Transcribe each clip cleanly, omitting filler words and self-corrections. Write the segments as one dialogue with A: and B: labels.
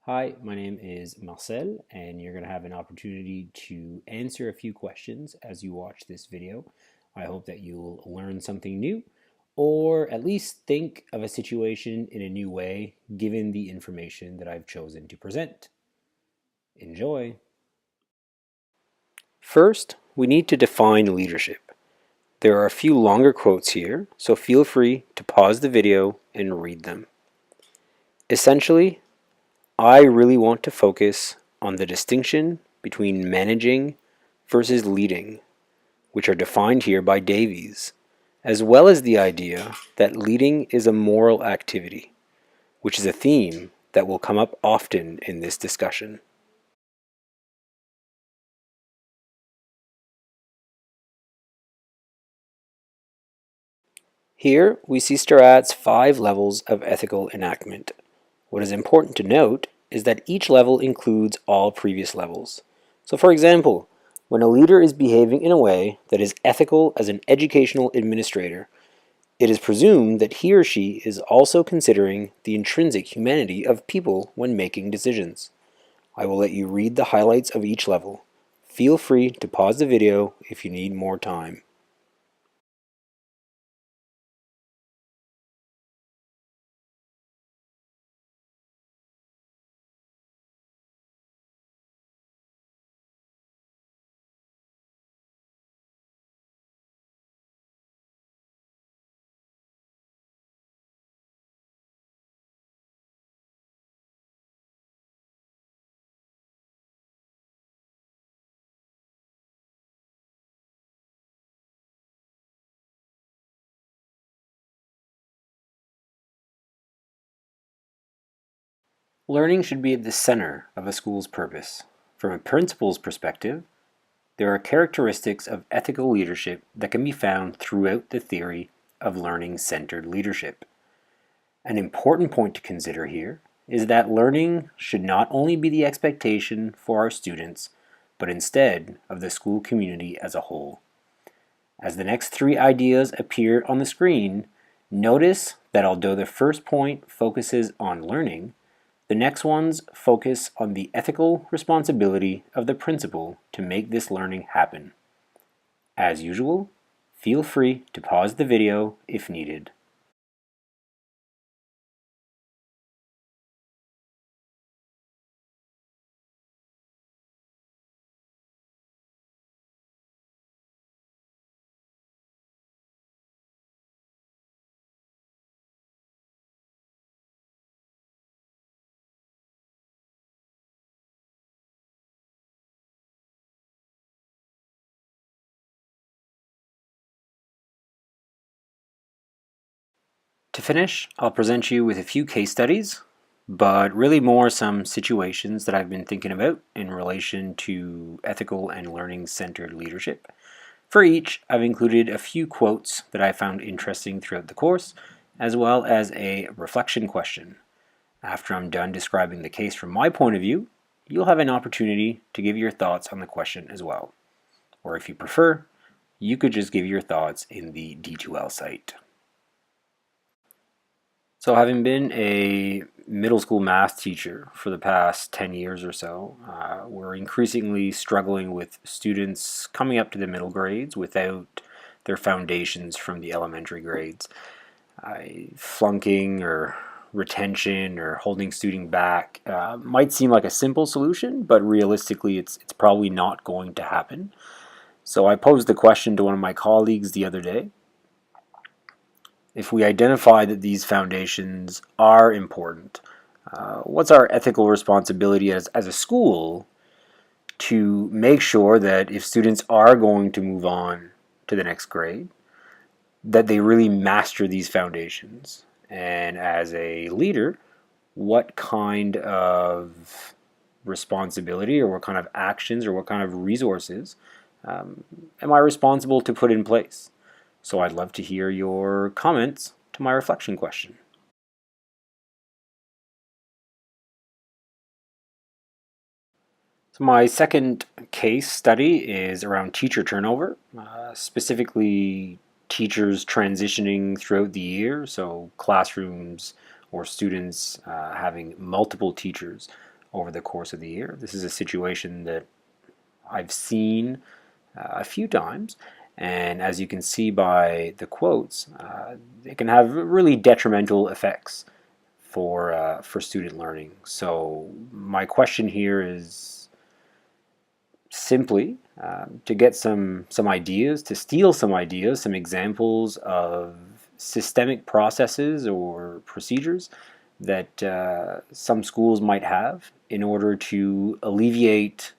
A: Hi, my name is Marcel, and you're going to have an opportunity to answer a few questions as you watch this video. I hope that you'll learn something new, or at least think of a situation in a new way, given the information that I've chosen to present. Enjoy! First, we need to define leadership. There are a few longer quotes here, so feel free to pause the video and read them. Essentially, I really want to focus on the distinction between managing versus leading, which are defined here by Davies, as well as the idea that leading is a moral activity, which is a theme that will come up often in this discussion. Here we see Seurat's 5 levels of ethical enactment. What is important to note is that each level includes all previous levels. So for example, when a leader is behaving in a way that is ethical as an educational administrator, it is presumed that he or she is also considering the intrinsic humanity of people when making decisions. I will let you read the highlights of each level. Feel free to pause the video if you need more time. Learning should be at the center of a school's purpose. From a principal's perspective, there are characteristics of ethical leadership that can be found throughout the theory of learning-centered leadership. An important point to consider here is that learning should not only be the expectation for our students, but instead of the school community as a whole. As the next 3 ideas appear on the screen, notice that although the first point focuses on learning, the next ones focus on the ethical responsibility of the principal to make this learning happen. As usual, feel free to pause the video if needed. To finish, I'll present you with a few case studies, but really more some situations that I've been thinking about in relation to ethical and learning-centered leadership. For each, I've included a few quotes that I found interesting throughout the course, as well as a reflection question. After I'm done describing the case from my point of view, you'll have an opportunity to give your thoughts on the question as well. Or if you prefer, you could just give your thoughts in the D2L site. So having been a middle school math teacher for the past 10 years or so, we're increasingly struggling with students coming up to the middle grades without their foundations from the elementary grades. Flunking or retention or holding student back might seem like a simple solution, but realistically it's probably not going to happen. So I posed the question to one of my colleagues the other day. If we identify that these foundations are important, what's our ethical responsibility as a school to make sure that if students are going to move on to the next grade, that they really master these foundations? And as a leader, what kind of responsibility or what kind of actions or what kind of resources am I responsible to put in place? So I'd love to hear your comments to my reflection question. So my second case study is around teacher turnover, specifically teachers transitioning throughout the year, so classrooms or students having multiple teachers over the course of the year. This is a situation that I've seen a few times, and as you can see by the quotes, it can have really detrimental effects for student learning. So my question here is simply to get some ideas, to steal some ideas, some examples of systemic processes or procedures that some schools might have in order to alleviate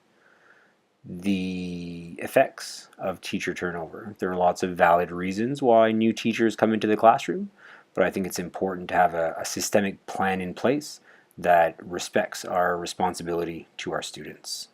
A: the effects of teacher turnover. There are lots of valid reasons why new teachers come into the classroom, but I think it's important to have a systemic plan in place that respects our responsibility to our students.